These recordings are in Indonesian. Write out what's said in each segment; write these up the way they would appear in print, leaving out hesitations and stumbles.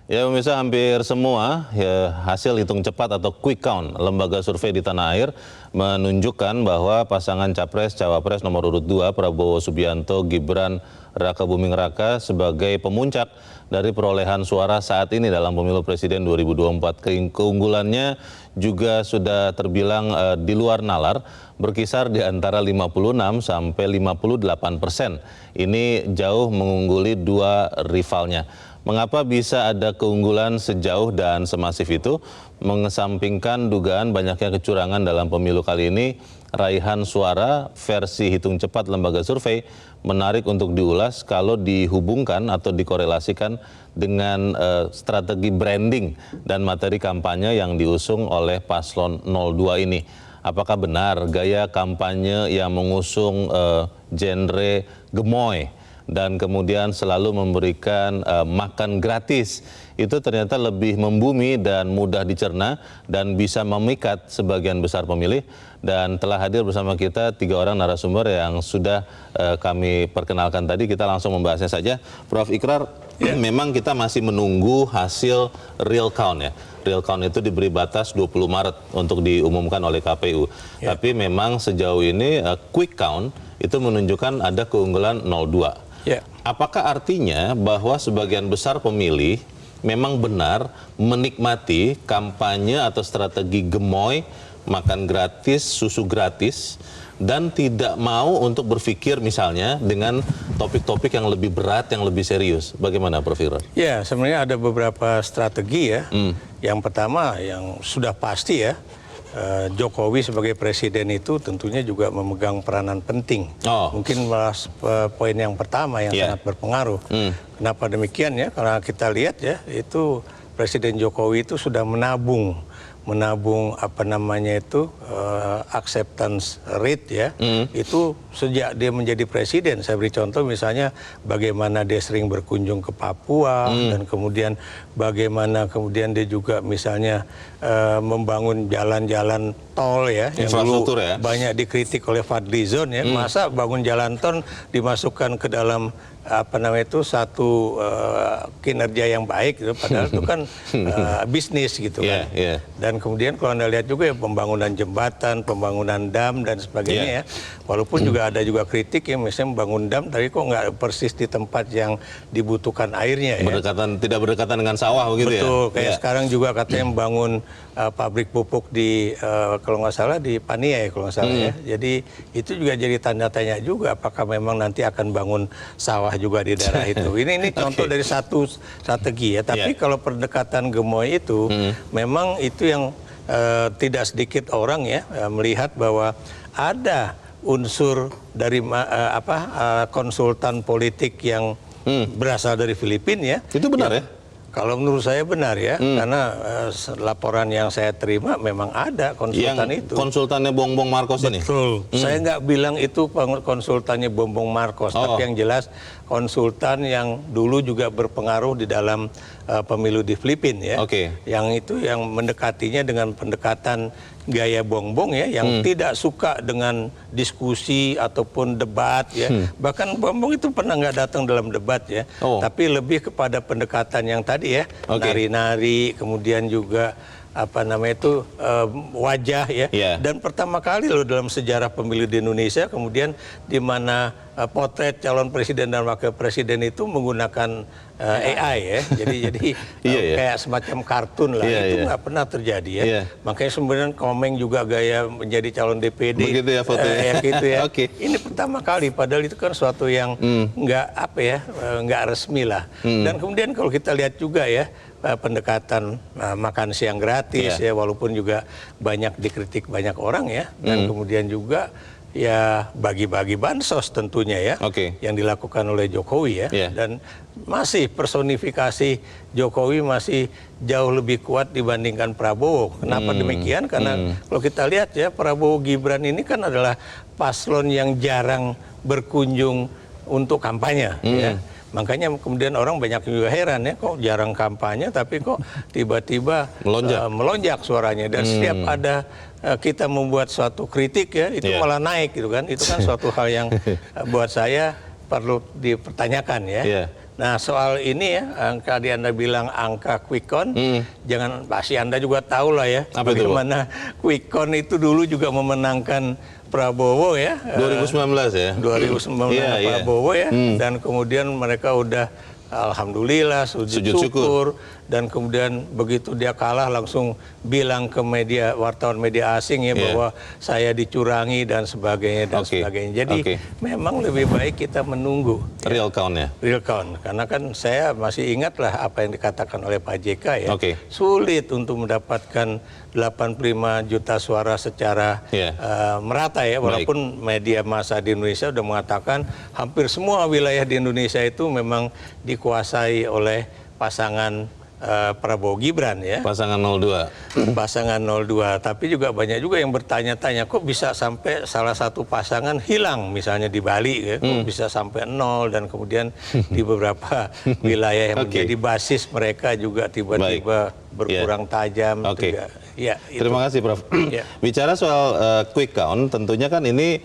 Ya pemirsa, hampir semua hasil hitung cepat atau quick count lembaga survei di tanah air menunjukkan bahwa pasangan Capres-Cawapres nomor urut 2 Prabowo Subianto Gibran Raka Buming Raka sebagai pemuncak dari perolehan suara saat ini dalam pemilu presiden 2024. Keunggulannya juga sudah terbilang di luar nalar, berkisar di antara 56 sampai 58%. Ini jauh mengungguli dua rivalnya. Mengapa bisa ada keunggulan sejauh dan semasif itu? Mengesampingkan dugaan banyaknya kecurangan dalam pemilu kali ini, raihan suara versi hitung cepat lembaga survei menarik untuk diulas kalau dihubungkan atau dikorelasikan dengan strategi branding dan materi kampanye yang diusung oleh paslon 02 ini. Apakah benar gaya kampanye yang mengusung genre gemoy dan kemudian selalu memberikan makan gratis itu ternyata lebih membumi dan mudah dicerna dan bisa memikat sebagian besar pemilih? Dan telah hadir bersama kita 3 orang narasumber yang sudah kami perkenalkan tadi. Kita langsung membahasnya saja. Prof. Ikrar, memang kita masih menunggu hasil real count ya. Real count itu diberi batas 20 Maret untuk diumumkan oleh KPU. Tapi memang sejauh ini quick count itu menunjukkan ada keunggulan 02. Apakah artinya bahwa sebagian besar pemilih memang benar menikmati kampanye atau strategi gemoy, makan gratis, susu gratis, dan tidak mau untuk berpikir misalnya dengan topik-topik yang lebih berat, yang lebih serius? Bagaimana, Prof. Ikrar? Ya, sebenarnya ada beberapa strategi ya. Yang pertama yang sudah pasti ya, Jokowi sebagai presiden itu tentunya juga memegang peranan penting. Mungkin poin yang pertama yang sangat berpengaruh. Kenapa demikian ya? Karena kita lihat ya, itu Presiden Jokowi itu sudah menabung apa namanya itu acceptance rate ya, itu sejak dia menjadi presiden. Saya beri contoh misalnya bagaimana dia sering berkunjung ke Papua, dan kemudian bagaimana kemudian dia juga misalnya membangun jalan-jalan tol ya, yang dulu ya banyak dikritik oleh Fadlizon ya, masa bangun jalan tol dimasukkan ke dalam apa namanya itu satu kinerja yang baik gitu, padahal itu kan bisnis gitu kan. Dan kemudian kalau Anda lihat juga ya pembangunan jembatan, pembangunan dam dan sebagainya ya, walaupun juga ada juga kritik ya, misalnya membangun dam tapi kok nggak persis di tempat yang dibutuhkan airnya ya. Tidak berdekatan dengan sawah begitu ya. Betul, kayak sekarang juga katanya membangun pabrik pupuk di kalau nggak salah di Paniai kalau nggak salah ya. Jadi itu juga jadi tanda tanya juga apakah memang nanti akan bangun sawah juga di daerah itu. Ini contoh dari satu strategi ya. Tapi kalau pendekatan gemoy itu memang itu yang tidak sedikit orang ya melihat bahwa ada unsur dari konsultan politik yang berasal dari Filipina ya. Itu benar ya? Kalau menurut saya benar ya, karena laporan yang saya terima memang ada konsultan yang itu. Konsultannya Bongbong Marcos ini? Betul. Saya nggak bilang itu konsultannya Bongbong Marcos, tapi yang jelas konsultan yang dulu juga berpengaruh di dalam pemilu di Filipina ya. Yang itu yang mendekatinya dengan pendekatan gaya Bongbong ya, yang tidak suka dengan diskusi ataupun debat ya. Bahkan Bongbong itu pernah nggak datang dalam debat ya, tapi lebih kepada pendekatan yang tadi ya, nari-nari, kemudian juga apa namanya itu wajah ya. Dan pertama kali loh dalam sejarah pemilu di Indonesia kemudian di mana potret calon presiden dan wakil presiden itu menggunakan AI ya. Jadi kayak semacam kartun lah. Itu nggak pernah terjadi ya. Makanya sebenarnya Komeng juga gaya menjadi calon DPD. Begitu ya fotonya. Gitu ya. Ini pertama kali padahal itu kan suatu yang nggak apa ya, nggak resmi lah. Dan kemudian kalau kita lihat juga ya pendekatan makan siang gratis ya, walaupun juga banyak dikritik banyak orang ya, dan kemudian juga ya bagi-bagi bansos tentunya ya, yang dilakukan oleh Jokowi ya, dan masih personifikasi Jokowi masih jauh lebih kuat dibandingkan Prabowo. Kenapa demikian? Karena kalau kita lihat ya, Prabowo Gibran ini kan adalah paslon yang jarang berkunjung untuk kampanye ya. Makanya kemudian orang banyak juga heran ya, kok jarang kampanye tapi kok tiba-tiba melonjak suaranya. Dan setiap ada kita membuat suatu kritik ya, itu malah naik gitu kan. Itu kan suatu hal yang buat saya perlu dipertanyakan ya. Nah soal ini ya, tadi Anda bilang angka quick count, jangan pasti Anda juga tahu lah ya bagaimana quick count itu dulu juga memenangkan Prabowo ya. 2019 ya. 2019 Prabowo ya, dan kemudian mereka udah alhamdulillah sujud syukur, dan kemudian begitu dia kalah langsung bilang ke media, wartawan media asing ya bahwa saya dicurangi dan sebagainya dan sebagainya. Jadi memang lebih baik kita menunggu real count ya. Real count, karena kan saya masih ingat lah apa yang dikatakan oleh Pak JK ya. Sulit untuk mendapatkan 85 juta suara secara merata ya, walaupun media massa di Indonesia sudah mengatakan hampir semua wilayah di Indonesia itu memang dikuasai oleh pasangan Prabowo Gibran ya. Pasangan 02. Pasangan 02. Tapi juga banyak juga yang bertanya-tanya kok bisa sampai salah satu pasangan hilang, misalnya di Bali ya, kok bisa sampai 0, dan kemudian di beberapa wilayah yang menjadi basis mereka juga tiba-tiba berkurang tajam. Ya, terima kasih Prof. Bicara soal quick count, tentunya kan ini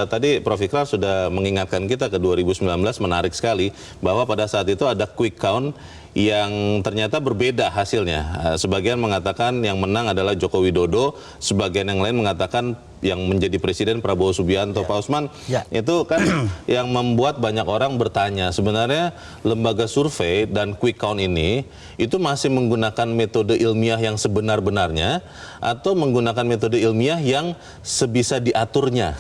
tadi Prof. Ikrar sudah mengingatkan kita ke 2019, menarik sekali bahwa pada saat itu ada quick count yang ternyata berbeda hasilnya. Sebagian mengatakan yang menang adalah Joko Widodo, sebagian yang lain mengatakan yang menjadi presiden Prabowo Subianto. Pak Usman, itu kan yang membuat banyak orang bertanya, sebenarnya lembaga survei dan quick count ini itu masih menggunakan metode ilmiah yang sebenar-benarnya atau menggunakan metode ilmiah yang sebisa diaturnya.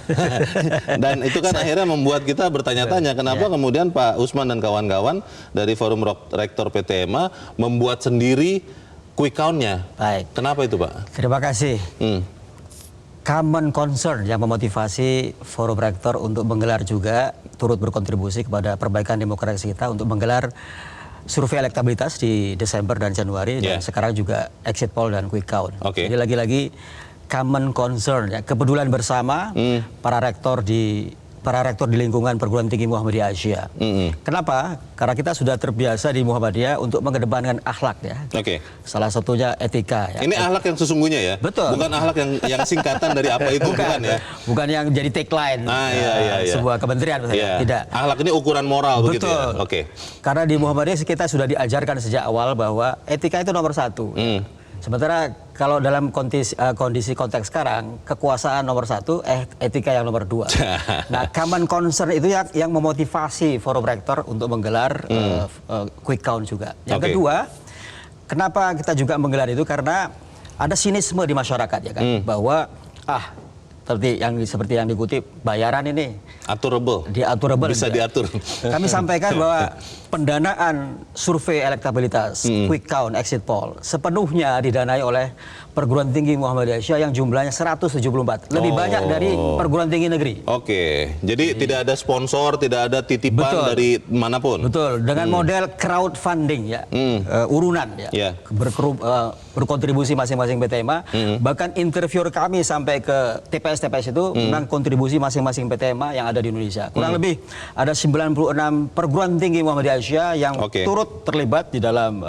Dan itu kan akhirnya membuat kita bertanya-tanya kenapa kemudian Pak Usman dan kawan-kawan dari Forum Rektor PTMA membuat sendiri quick count-nya. Kenapa itu Pak? Terima kasih. Common concern yang memotivasi Forum Rektor untuk menggelar juga turut berkontribusi kepada perbaikan demokrasi kita untuk menggelar survei elektabilitas di Desember dan Januari, dan sekarang juga exit poll dan quick count. Jadi lagi-lagi common concern ya, kepedulian bersama para rektor di lingkungan perguruan tinggi Muhammadiyah Asia. Kenapa? Karena kita sudah terbiasa di Muhammadiyah untuk mengedepankan akhlak ya. Salah satunya etika ya. Ini akhlak yang sesungguhnya ya. Betul. Bukan akhlak yang singkatan dari apa itu, bukan ya. Bukan yang jadi tagline sebuah kementerian. Tidak. Akhlak ini ukuran moral begitu ya. Karena di Muhammadiyah kita sudah diajarkan sejak awal bahwa etika itu nomor satu. Sementara kalau dalam kondisi konteks sekarang, kekuasaan nomor satu, etika yang nomor dua. Nah, common concern itu yang memotivasi Forum Rektor untuk menggelar quick count juga. Yang kedua, kenapa kita juga menggelar itu? Karena ada sinisme di masyarakat ya kan, bahwa seperti yang dikutip, bayaran ini diaturable, bisa diatur. Kami sampaikan bahwa pendanaan survei elektabilitas, quick count, exit poll sepenuhnya didanai oleh perguruan tinggi Muhammadiyah Asia yang jumlahnya 174, lebih banyak dari perguruan tinggi negeri. Jadi tidak ada sponsor, tidak ada titipan dari manapun. Betul, dengan model crowdfunding ya, urunan ya, berkontribusi masing-masing PTMA. Bahkan interviewer kami sampai ke TPS itu tentang kontribusi masing-masing PTMA yang ada di Indonesia. Kurang lebih ada 96 perguruan tinggi Muhammadiyah Asia yang turut terlibat di dalam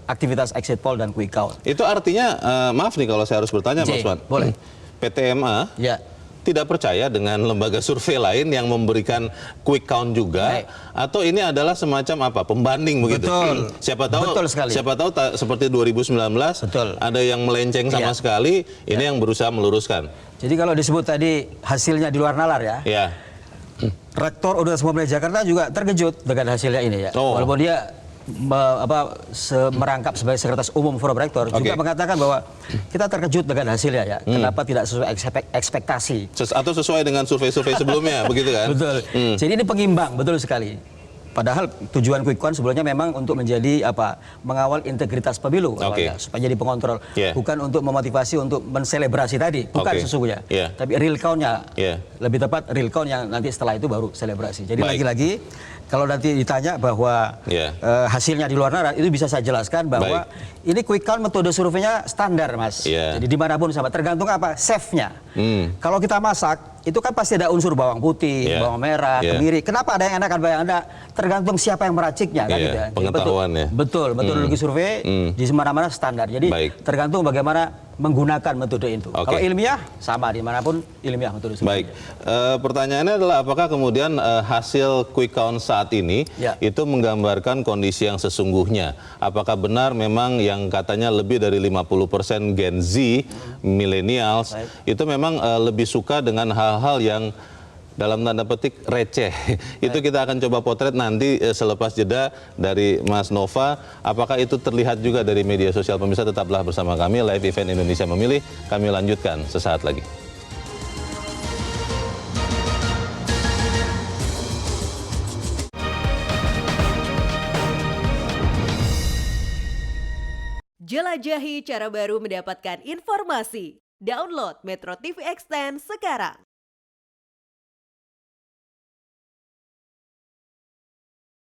aktivitas exit poll dan quick count. Itu artinya, maaf nih kalau saya harus bertanya Mas Usman. Boleh. PTMA tidak percaya dengan lembaga survei lain yang memberikan quick count juga, atau ini adalah semacam apa, pembanding begitu? Siapa tahu seperti 2019 ada yang melenceng sama sekali, ini yang berusaha meluruskan. Jadi kalau disebut tadi hasilnya di luar nalar ya. Rektor Universitas Muhammadiyah Jakarta juga terkejut dengan hasilnya ini ya. Walaupun dia merangkap sebagai sekretaris umum Forum Rektor juga mengatakan bahwa kita terkejut dengan hasilnya ya. Kenapa tidak sesuai ekspektasi? Atau sesuai dengan survei-survei sebelumnya, begitu kan? Betul. Jadi ini pengimbang, betul sekali. Padahal tujuan quick count sebelumnya memang untuk menjadi mengawal integritas pemilu, supaya jadi pengontrol, bukan untuk memotivasi untuk menselebrasi tadi, bukan sesungguhnya. Tapi real count-nya, lebih tepat real count yang nanti setelah itu baru selebrasi. Jadi lagi-lagi kalau nanti ditanya bahwa hasilnya di luar nalar, itu bisa saya jelaskan bahwa ini quick count metode surveinya standar, Mas. Jadi dimanapun sama, tergantung apa, chefnya. Kalau kita masak, itu kan pasti ada unsur bawang putih, bawang merah, kemiri. Kenapa ada yang enak, ada yang enggak? Tergantung siapa yang meraciknya, kan gitu ya. Pengetahuan ya. Betul, metodologi survei di mana-mana standar. Jadi tergantung bagaimana menggunakan metode itu. Oke. Kalau ilmiah sama dimanapun ilmiah metode. Baik, pertanyaannya adalah apakah kemudian hasil quick count saat ini itu menggambarkan kondisi yang sesungguhnya? Apakah benar memang yang katanya lebih dari 50% Gen Z, millennials, itu memang lebih suka dengan hal-hal yang dalam tanda petik receh. Itu kita akan coba potret nanti selepas jeda dari Mas Nova. Apakah itu terlihat juga dari media sosial? Pemirsa tetaplah bersama kami, Live Event Indonesia Memilih. Kami lanjutkan sesaat lagi. Jelajahi cara baru mendapatkan informasi. Download Metro TV Extend sekarang.